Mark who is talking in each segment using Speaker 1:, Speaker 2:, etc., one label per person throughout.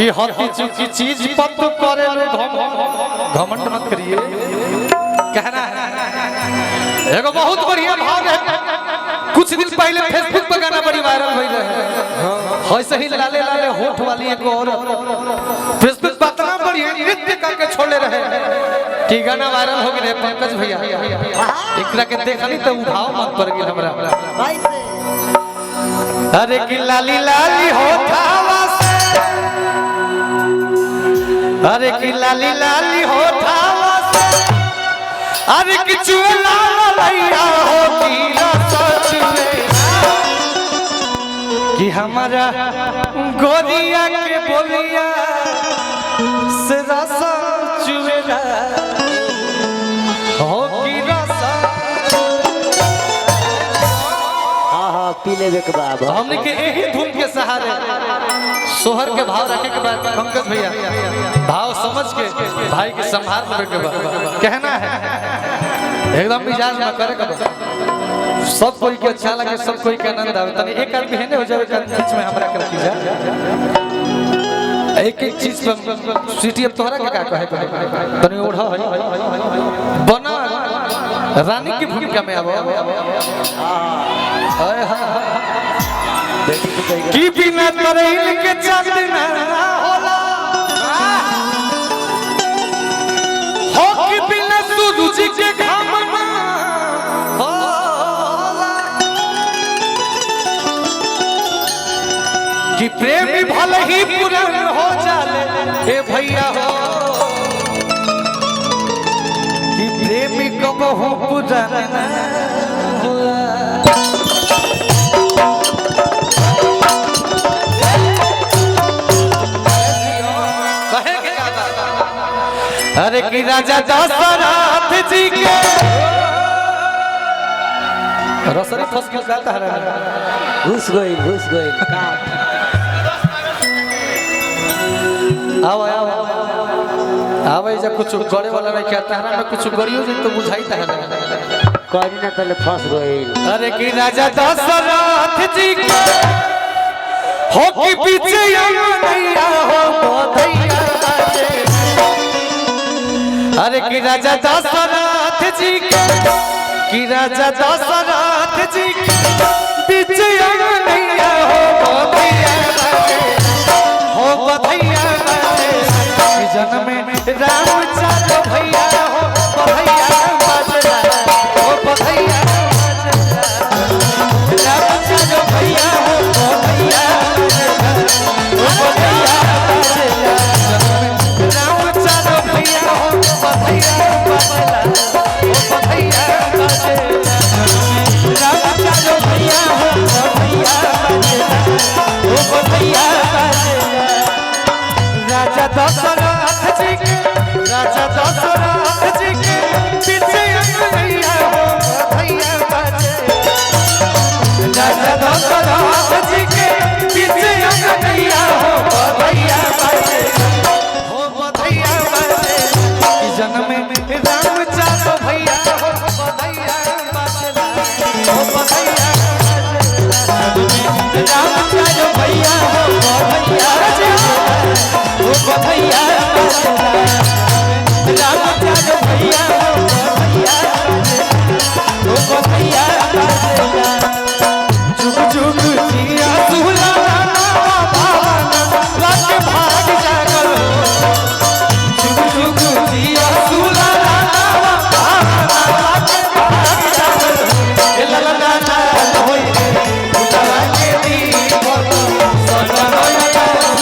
Speaker 1: ये होती चुकी चीज पर तो करे घमंड मत करिए। कहना है एगो बहुत बढ़िया भाव है। कुछ दिन पहले फेसबुक पर गाना बड़ी वायरल हो रहा है। ऐसे ही लाले लाले होठ वाली एक और फेसबुक पर इतना बढ़िया नृत्य करके छोड़े रहे कि गाना वायरल हो गए। पंकज भैया एकरा के देखनी तो उठाओ मत पड़ गई हमरा। अरे कि लाली लाली होठावा से, अरे कि लाली लाली होठावा से, अरे कि चुला लैया होती सच में कि हमारा गोरिया के बोलिया से रसा चुवेला हो की रसा।
Speaker 2: हाँ हाँ पी लेवे के बाद
Speaker 1: हमने के यही धुन के सहारे सोहर के भाव रखे के बाद पंकज भैया भाव समझ के भाई के संभाल लेवे के बाद कहना है एकदम मिजाज में करे के बाद सब कोई के अच्छा लगे, सब कोई के आनंद आवे। तने एक आदमी है ने हो जावे बीच में हमरा कर कीजा एक एक चीज पर सिटी अब तोहरा के का कहे तने ओढ़ा है बना रानी की भूमिका में आवो की बिना तरैल के चांद ना होला हो कि बिना सूरज के घाम ना होला कि प्रेमी भले ही पुरान हो जाले ए भैया हो कि प्रेमी कब हो पुरान ना अरे कि राजा दशरथ जी के रसरी फंस गया गाता है
Speaker 2: घुस गई
Speaker 1: आओ आओ आवे जब कुछ गड़े वाला नहीं कहता है ना कुछ गड़ियो जी तो बुझाईता है
Speaker 2: कहीं ना पहले फंस गई।
Speaker 1: अरे कि राजा दशरथ जी के हो कि पीछे नैया हो बधैया। अरे कि राजा दशरथ जी के कि राजा दशरथ जी के पीछे नैया हो बधैया जन्म में रामचंद्र भैया हो बधैया बजला हो बधैया रामचंद्र भैया हो बधैया हो बधैया रामचंद्र भैया हो बधैया बजला हो बधैया रामचंद्र भैया हो बधैया बजला हो बधैया राजा दशरथ जी के राजा दशरथ जी के पीछे नैया हो बधैया बाजे। राजा दशरथ जी के पीछे नैया हो बधैया बाजे हो बधैया बाजे कि जन्म में रामचंद्र भैया हो बधैया बाजे हो बधैया रामचंद्र भैया हो बधैया वो बधैया रामचंद्र भैया हो बधैया वो बधैया जुग जुग जिया सुला लाके भाग जागल जुग जुग जिया सुला लाके भाग जागल ला ला ला होई उठा के दी सजा होया जागल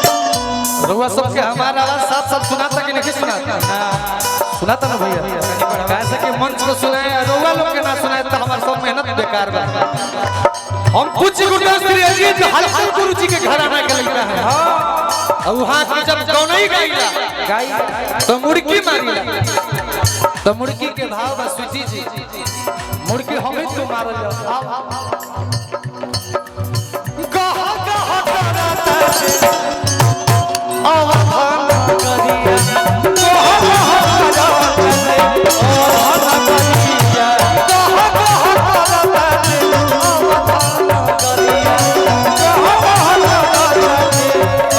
Speaker 1: सबके हमारा आवाज साथ साथ सुनाता कि नहीं सुनाता? सुनाता ना भैया कैसे कि मंच को सुनाए रउआ लोग के ना सुनाए तो हमार सब मेहनत बेकार बा। हम पूछ गुरुदास श्री अजीत हलचल गुरु जी के घराना के लइका है और वहां के जब गौनई गाइला तो मुड़की मारिला तो मुर्गी के भाव बा स्वीटी जी मुर्गी हमें तो मारल जाओ कहा कहा करता है अवधान करिया कहा कहा करता है अवधान करिया कहा कहा करता है अवधान करिया कहा कहा करता है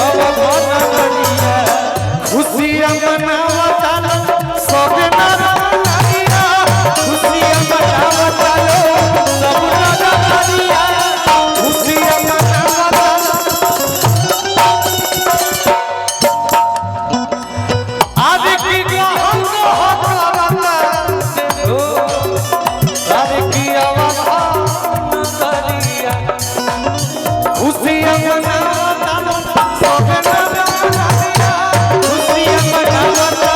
Speaker 1: अवधान करिया खुशियां मनावता सब नरिया खुशियां मनावता सब नरिया खुशियां मनावता आज की हम करता ओ आज की अवधान करिया खुशियां मनावता सब नरिया खुशियां मनावता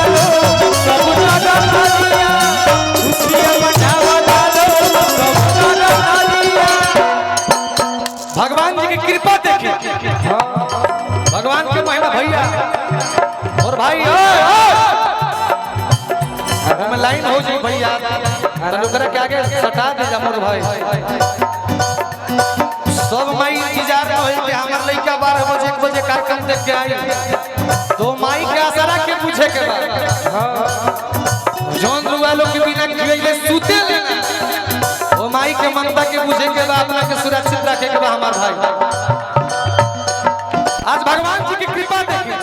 Speaker 1: सब नरिया खुशियां मनावता सब नरिया भगवान जी की कृपा देखिए भगवान के महिमा भैया और भाई मैं लाइन हो जाई भैया तनुकरा के आगे सटा दे जा मोर भाई सब माई इंतजार में होई कि हमर लइका 12 बजे 1 बजे कार्यक्रम देख के आई तो माई के आसरा के पूछे के बा जौन रुवालो के बिना खियले सूते लेना वो माई के ममता के पूछे के बा अपना के सुरक्षित रखे के बा हमार भाई आज भगवान जी की कृपा देखिए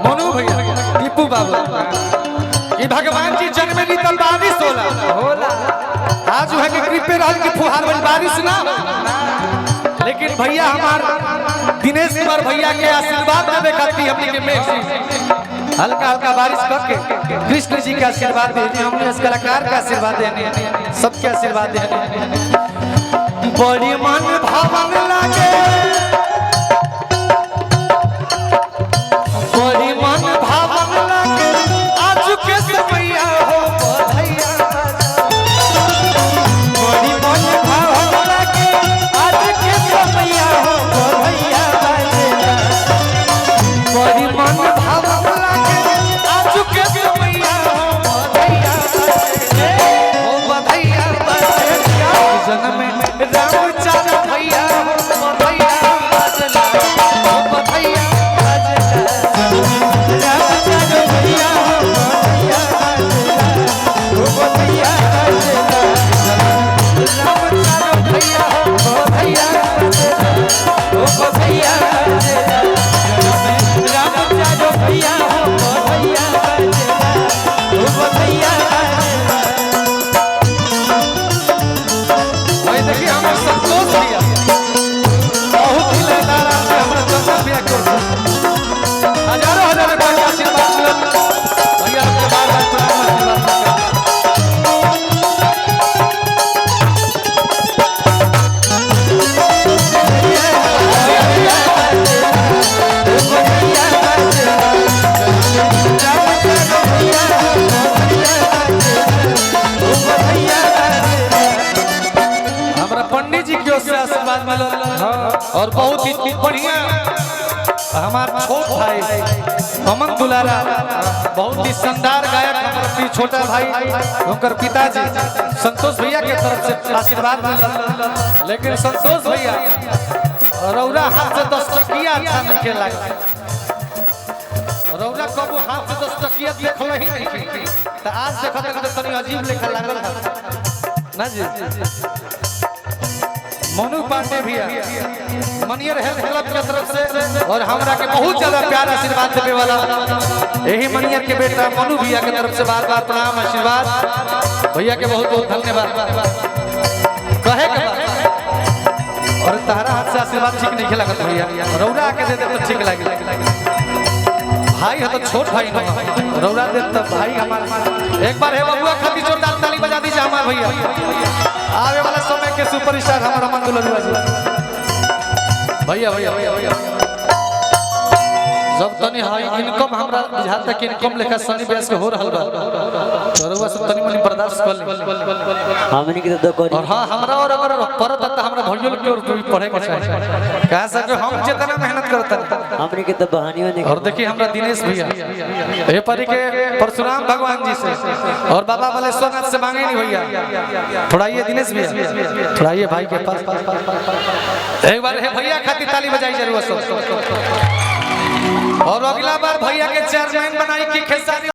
Speaker 1: मनु भैया दीपू बाबू कि भगवान जी जन्म ली तब बारिश होला आज है कि कृपा रहल की फुहार वाली बारिश ना लेकिन भैया हमार दिनेश कुमार भैया के आशीर्वाद देवे खातिर हमनी के मेघ हल्का हल्का बारिश करके कृष्ण जी के आशीर्वाद देने हमने इस कलाकार का आशीर्वाद देने सबके आशीर्वाद देने बड़ी मन भावन लागे बड़ी मन भावन लागे आज के समैया हो बधैया बड़ी मन भावन लागे आज के समैया हो बधैया बड़ी मन भावन लागे आज के समैया हो बधैया हो बधैया जन्म में रामचंद्र भैया हो बधैया हो बधैया और बहुत ही बढ़िया हमार छोट भाई अमन दुलारा बहुत ही शानदार गायक हमारे छोटा भाई उनकर पिताजी संतोष भैया के तरफ से आशीर्वाद मिला लेकिन संतोष भैया रौरा हाथ से 10 टकिया अच्छा नहीं लगा रौरा कबो हाथ से 10 टकिया देखल ही नहीं तो आज देखत तो तनी अजीब लेखा लागल ना जी मनु पांडे भैया मनियर हेल्थ क्लब के तरफ से और हमरा के बहुत ज्यादा प्यार आशीर्वाद देने वाला यही मनियर के बेटा मनु भैया के तरफ से बार-बार प्रणाम आशीर्वाद भैया के बहुत-बहुत धन्यवाद कहे के और तारा हाथ से आशीर्वाद ठीक नहीं लगत भैया रौरा के दे तो ठीक लागे भाई है तो छोट भाई ना रौरा दे तो भाई हमार एक बार है बबुआ खाती जोरदार ताली बजा दीजिए हमार भैया आवे वाला समय के सुपरस्टार हमारा अमन दुलारा भैया भैया भैया जब तनी हाई इनकम हमरा बुझात तक इनकम लेखा सनी बेस के हो रहल बा तोरवा सब तनी मनी बर्दाश्त कर ले
Speaker 2: हमनी के तो करी
Speaker 1: और हां हमरा और अगर परत त हमरा भइयो लोग की ओर भी पढ़े के चाहिए कह सके हम जितना मेहनत करते हैं
Speaker 2: हमने के तो बहानियों नहीं।
Speaker 1: और देखिए हमरा दिनेश भैया ये परी के परशुराम भगवान जी से और बाबा बालेश्वर नाथ से मांगे नहीं भैया थोड़ा ये दिनेश भैया थोड़ा ये भाई के पास एक बार है भैया खातिर ताली बजाई जरूर सब और अगला बार भैया के चेयरमैन बनाई की खेसारी